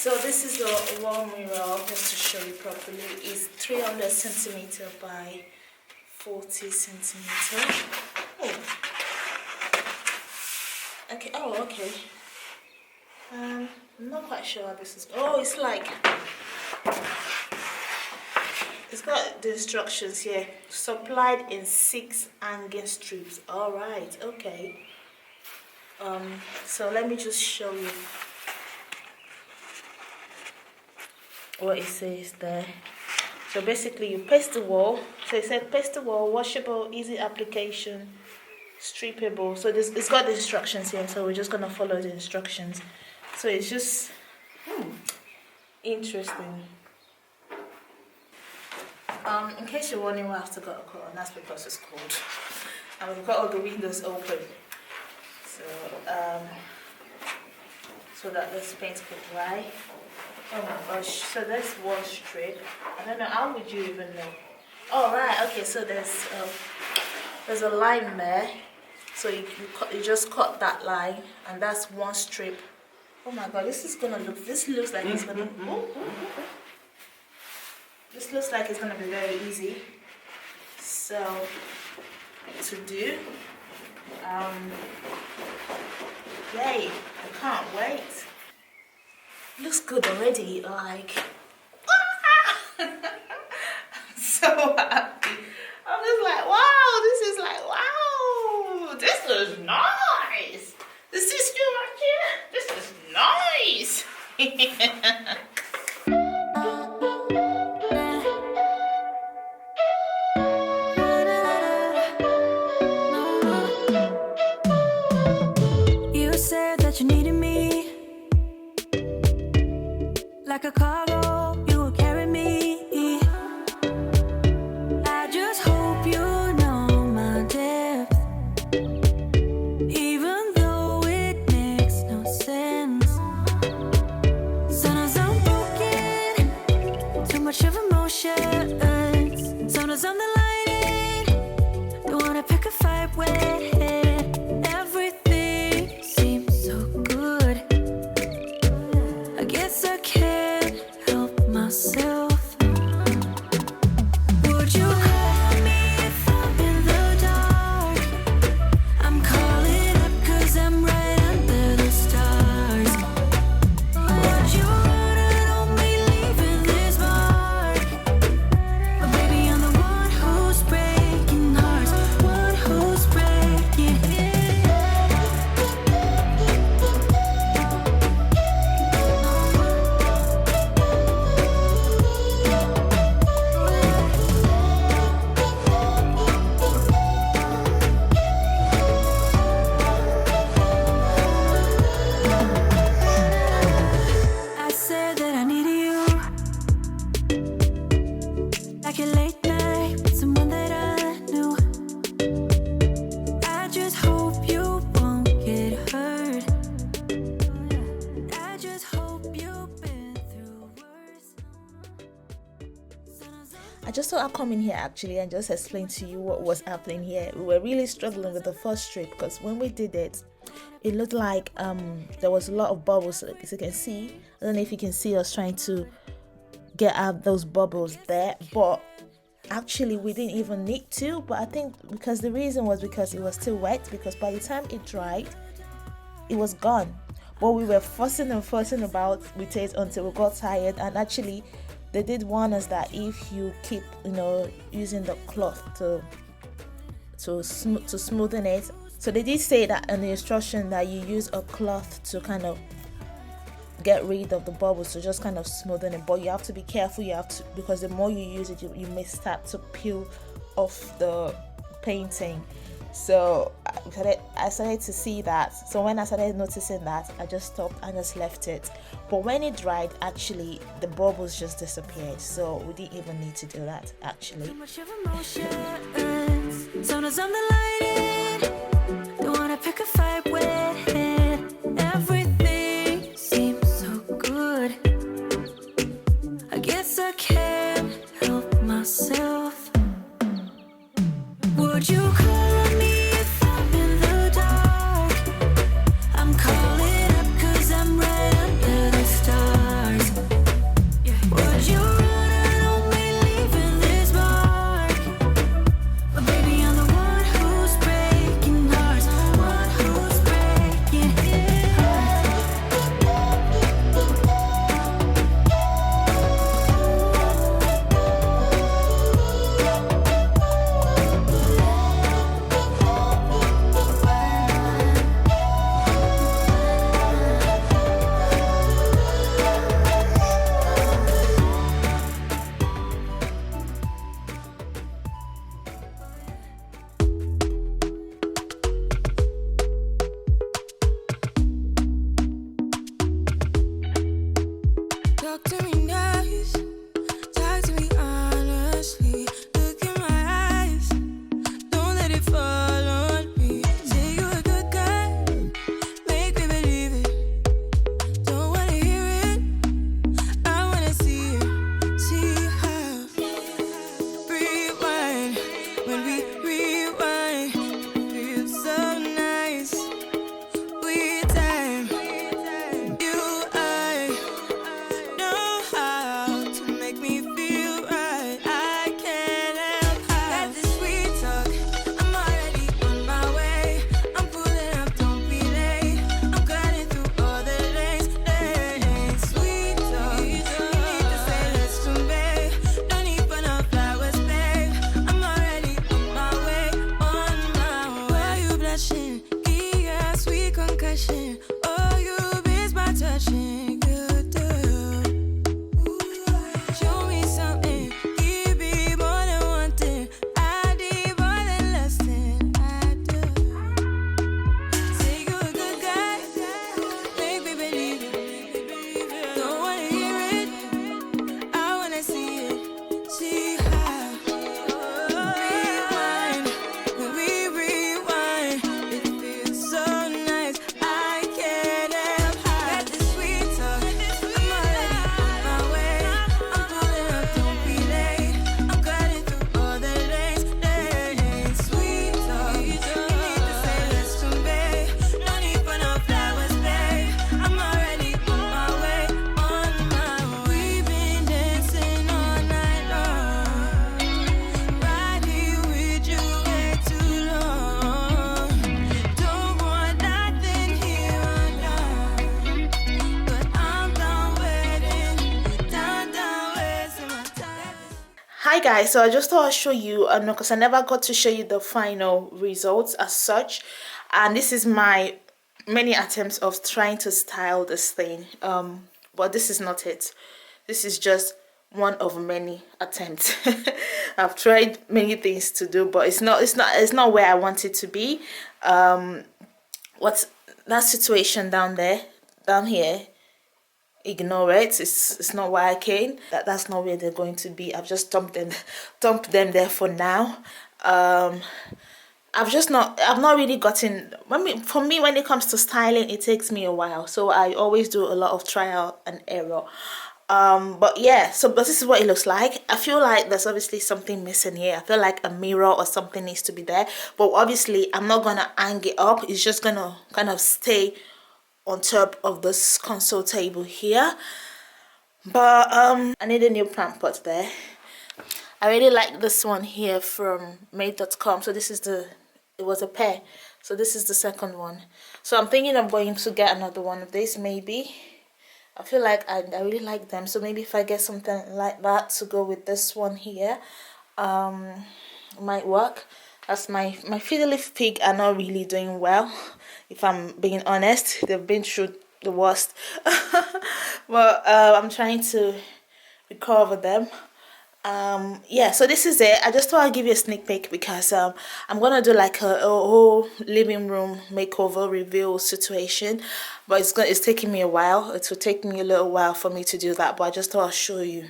So this is the wall mural, just to show you properly. It's 300 centimeter by 40 centimeter. Oh. Okay. Oh, okay. I'm not quite sure how this is. Oh, it's like, it's got the instructions here. Supplied in 6 hanging strips. All right. Okay. So let me just show you what it says there. So basically you paste the wall. So it said paste the wall, washable, easy application, strippable. So this, it's got the instructions here, so we're just gonna follow the instructions. So it's just interesting. In case you're wondering why I've still got a curtain, that's because it's cold and we've got all the windows open, so that this paint could dry. Oh my gosh, so there's one strip. I don't know, how would you even know? Oh right, okay, so there's a line there. So you just cut that line, and that's one strip. Oh my god, this looks like it's gonna, this looks like it's gonna be very easy. So, to do, yay, I can't wait. Looks good already, like, I'm so happy. I'm just like, wow, this is like, wow, this is nice. This is you right here. This is nice. You said that you needed me like a cargo, you will carry me. I just hope you know my depth, even though it makes no sense. Sometimes I'm broken, too much of emotion. Sometimes I'm the lightning, don't wanna pick a fight with. Everything seems so good. I guess I can't help myself. Would you call me if I'm in the dark? I'm calling up 'cause I'm right under the stars. Would you run on me leaving this mark? But baby, I'm the one who's breaking hearts, one who's breaking. I said that I needed you, like a late night with someone that I knew. I just hope you won't get hurt. I just hope you've been through worse. I just thought I'd come in here actually and just explain to you what was happening here. We were really struggling with the first strip because when we did it, it looked like there was a lot of bubbles. As you can see, I don't know if you can see us trying to get out those bubbles there, but actually we didn't even need to. But I think because the reason was because it was still wet, because by the time it dried, it was gone. But we were fussing about with it until we got tired, and actually they did warn us that if you keep using the cloth to smoothen it. So they did say that in the instruction that you use a cloth to kind of get rid of the bubbles, so just kind of smoothen it. But you have to be careful, because the more you use it, you may start to peel off the painting. So I started to see that. So when I started noticing that, I just stopped and just left it. But when it dried, actually the bubbles just disappeared, so we didn't even need to do that actually. Too much of emotion. Sometimes I'm the lightning, don't wanna pick a fight with. Everything seems so good. I guess I can't help myself. Would you call me if I'm in the dark? I'm calling up 'cause I'm right under the stars. talk to me nice. Talk to me honestly. Look in my eyes. Don't let it fall on me. Say you're a good guy. Make me believe it. Don't wanna hear it. I wanna see it. See how. Rewind. When we rewind, it feels so nice. We time. You, I know how to make me feel right. I can't help how. Got this sweet talk. I'm already on my way. I'm pulling up, don't be late. I'm cutting through all the lanes. Sweet talk. You need to say less to me. No need for no flowers, babe. I'm already on my way, on my way. Why you blushing? Yeah, sweet concussion. Oh, you miss my touching. Good do. Show me something. Give me more than one thing. I need more than less than I do. Say you a good guy. Make me believe it. Don't wanna hear it. I wanna see it. See how. Rewind. When we rewind, it feels so nice. I can't help how. Got this sweet talk. I'm already on my way. I'm pulling up, don't be late. I'm cutting through all the lanes. Sweet talk. You need to say less to me. No need for no flowers, babe. I'm already on my way, on my way. We've been dancing all night long. Right here with you way too long. Don't want nothing here or now. But I'm done waiting. Done wasting my time. Hi guys, so I just thought I'd show you, because I never got to show you the final results as such, and this is my many attempts of trying to style this thing, but this is not it. This is just one of many attempts. I've tried many things to do, but it's not where I want it to be. What's that situation down here, ignore it. It's not where I came. That's not where they're going to be. I've just dumped them there for now. I've not really gotten, for me, when it comes to styling, it takes me a while, so I always do a lot of trial and error. But yeah, but this is what it looks like. I feel like there's obviously something missing here. I feel like a mirror or something needs to be there, but obviously I'm not gonna hang it up. It's just gonna kind of stay on top of this console table here. But I need a new plant pot there. I really like this one here from made.com. So this is it was a pair, so this is the second one. So I'm thinking I'm going to get another one of these, maybe. I feel like I really like them, so maybe if I get something like that to go with this one here, might work. As my fiddly pig are not really doing well, if I'm being honest. They've been through the worst. But I'm trying to recover them. Yeah, so this is it. I just thought I'd give you a sneak peek because I'm gonna do like a whole living room makeover reveal situation, but it's taking me a while. It will take me a little while for me to do that, but I just thought I'll show you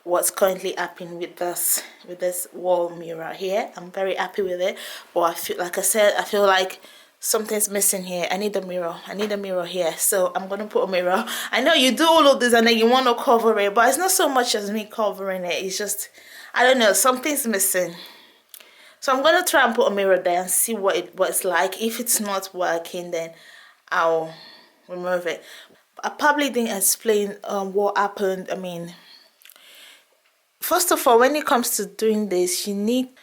what's currently happening with this wall mirror here. I'm very happy with it, but I feel, like I said, I feel like something's missing here. I need a mirror here, so I'm gonna put a mirror. I know you do all of this and then you want to cover it, but it's not so much as me covering it. It's just, I don't know, something's missing. So I'm gonna try and put a mirror there and see what it's like. If it's not working, then I'll remove it. I probably didn't explain what happened. I mean, first of all, when it comes to doing this, you need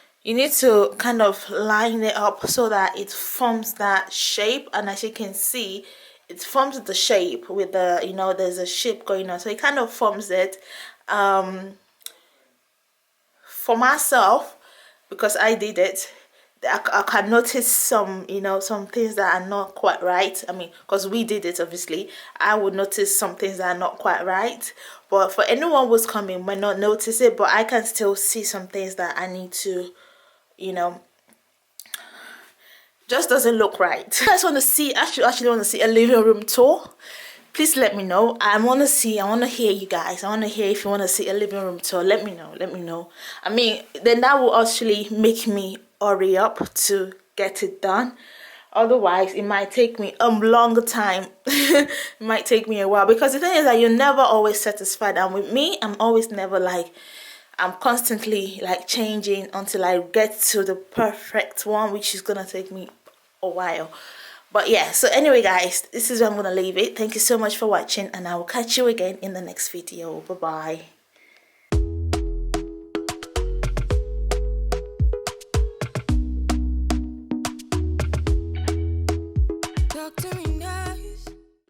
to kind of line it up so that it forms that shape, and as you can see, it forms the shape with the, there's a shape going on, so it kind of forms it. For myself, because I did it, I can notice some things that are not quite right. I mean, because we did it, obviously, I would notice some things that are not quite right, but for anyone who's coming might not notice it, but I can still see some things that I need to, just doesn't look right. I just want to see, actually want to see a living room tour. please let me know. I want to hear you guys. I want to hear if you want to see a living room tour. Let me know. I mean, then that will actually make me hurry up to get it done. Otherwise, it might take me a longer time. It might take me a while, because the thing is that you're never always satisfied. And with me, I'm always never like, I'm constantly like changing until I get to the perfect one, which is gonna take me a while. But yeah, so anyway guys, this is where I'm gonna leave it. Thank you so much for watching, and I will catch you again in the next video. Bye bye.